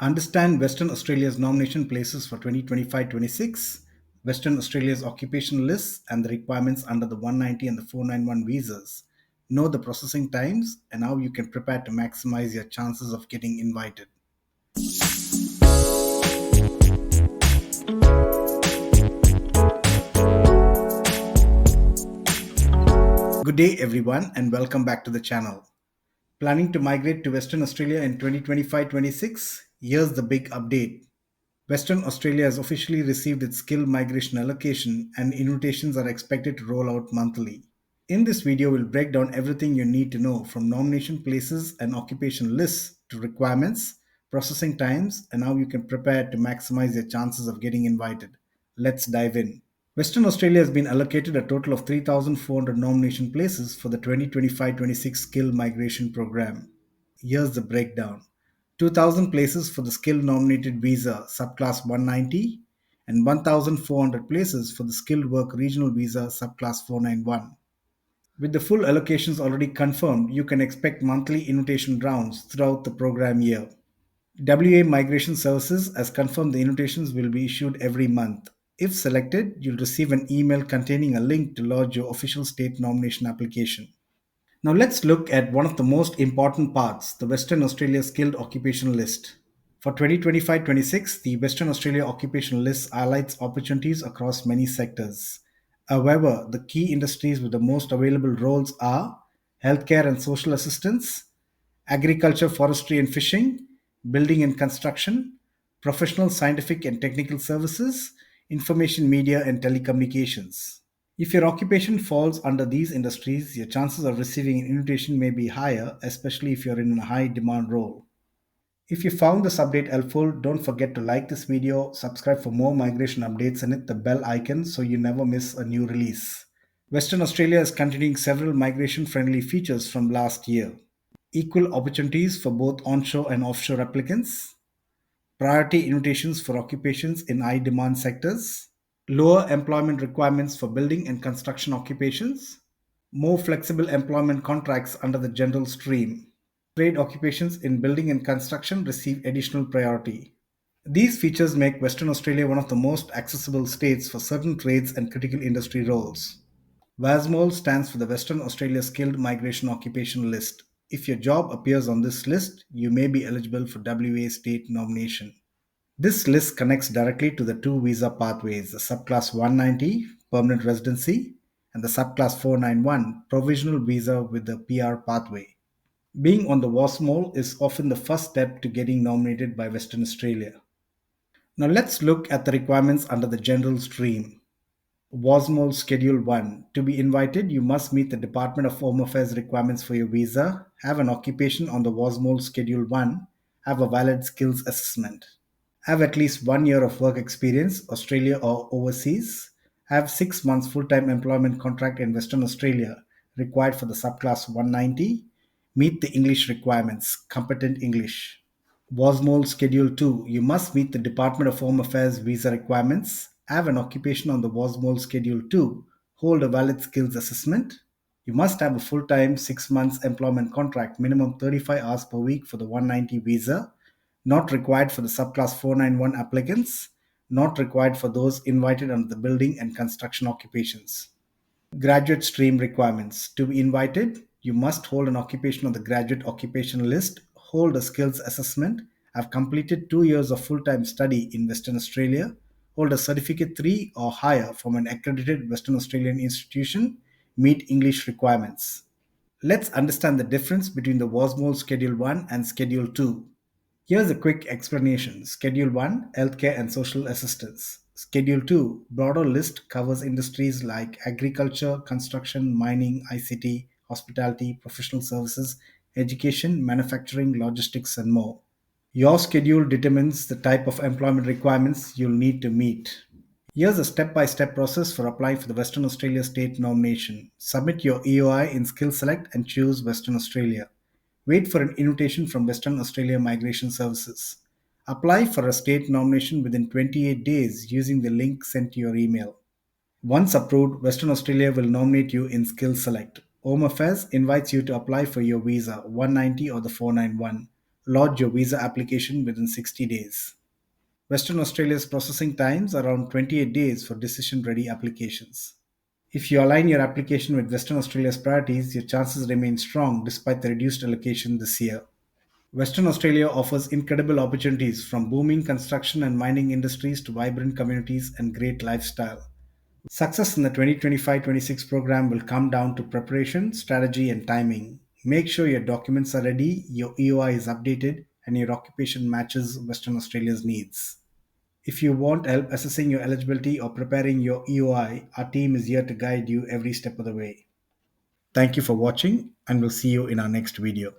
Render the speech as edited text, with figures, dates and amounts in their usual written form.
Understand Western Australia's nomination places for 2025-26, Western Australia's occupation lists and the requirements under the 190 and the 491 visas. Know the processing times and how you can prepare to maximize your chances of getting invited. Good day, everyone, and welcome back to the channel. Planning to migrate to Western Australia in 2025-26? Here's the big update. Western Australia has officially received its skill migration allocation and invitations are expected to roll out monthly. In this video, we'll break down everything you need to know from nomination places and occupation lists to requirements, processing times, and how you can prepare to maximize your chances of getting invited. Let's dive in. Western Australia has been allocated a total of 3,400 nomination places for the 2025-26 skill migration program. Here's the breakdown. 2,000 places for the skill nominated visa subclass 190 and 1,400 places for the skilled work regional visa subclass 491. With the full allocations already confirmed, you can expect monthly invitation rounds throughout the program year. WA Migration Services has confirmed the invitations will be issued every month. If selected, you'll receive an email containing a link to lodge your official state nomination application. Now let's look at one of the most important parts, the Western Australia Skilled Occupation List. For 2025-26, the Western Australia Occupation List highlights opportunities across many sectors. However, the key industries with the most available roles are healthcare and social assistance, agriculture, forestry and fishing, building and construction, professional scientific and technical services, information media and telecommunications. If your occupation falls under these industries, your chances of receiving an invitation may be higher, especially if you're in a high demand role. If you found this update helpful, don't forget to like this video, subscribe for more migration updates, and hit the bell icon so you never miss a new release. Western Australia is continuing several migration friendly features from last year. Equal opportunities for both onshore and offshore applicants, priority invitations for occupations in high demand sectors, lower employment requirements for building and construction occupations, more flexible employment contracts under the general stream. Trade occupations in building and construction receive additional priority. These features make Western Australia one of the most accessible states for certain trades and critical industry roles. WASMOL stands for the Western Australia Skilled Migration Occupation List. If your job appears on this list, you may be eligible for WA state nomination. This list connects directly to the two visa pathways, the subclass 190, permanent residency, and the subclass 491, provisional visa with the PR pathway. Being on the WASMOL is often the first step to getting nominated by Western Australia. Now let's look at the requirements under the general stream. WASMOL Schedule 1. To be invited, you must meet the Department of Home Affairs requirements for your visa, have an occupation on the WASMOL Schedule 1, have a valid skills assessment. Have at least 1 year of work experience, Australia or overseas. Have 6 months full-time employment contract in Western Australia, required for the subclass 190. Meet the English requirements, competent English. WASMOL Schedule 2. You must meet the Department of Home Affairs visa requirements, have an occupation on the WASMOL Schedule 2, hold a valid skills assessment. You must have a full-time 6 months employment contract, minimum 35 hours per week for the 190 visa, not required for the subclass 491 applicants, not required for those invited under the building and construction occupations. Graduate stream requirements. To be invited, you must hold an occupation on the graduate occupation list, hold a skills assessment, have completed 2 years of full-time study in Western Australia, hold a certificate 3 or higher from an accredited Western Australian institution, meet English requirements. Let's understand the difference between the WASMOL Schedule 1 and Schedule 2. Here's a quick explanation. Schedule 1, Healthcare and Social Assistance. Schedule 2, broader list covers industries like agriculture, construction, mining, ICT, hospitality, professional services, education, manufacturing, logistics, and more. Your schedule determines the type of employment requirements you'll need to meet. Here's a step-by-step process for applying for the Western Australia state nomination. Submit your EOI in Skill Select and choose Western Australia. Wait for an invitation from Western Australia Migration Services. Apply for a state nomination within 28 days using the link sent to your email. Once approved, Western Australia will nominate you in Skill Select. Home Affairs invites you to apply for your visa 190 or the 491. lodge your visa application within 60 days. Western Australia's processing times are around 28 days for decision ready applications. If you align your application with Western Australia's priorities, your chances remain strong despite the reduced allocation this year. Western Australia offers incredible opportunities from booming construction and mining industries to vibrant communities and great lifestyle. Success in the 2025-26 program will come down to preparation, strategy, and timing. Make sure your documents are ready, your EOI is updated, and your occupation matches Western Australia's needs. If you want help assessing your eligibility or preparing your EOI, our team is here to guide you every step of the way. Thank you for watching, and we'll see you in our next video.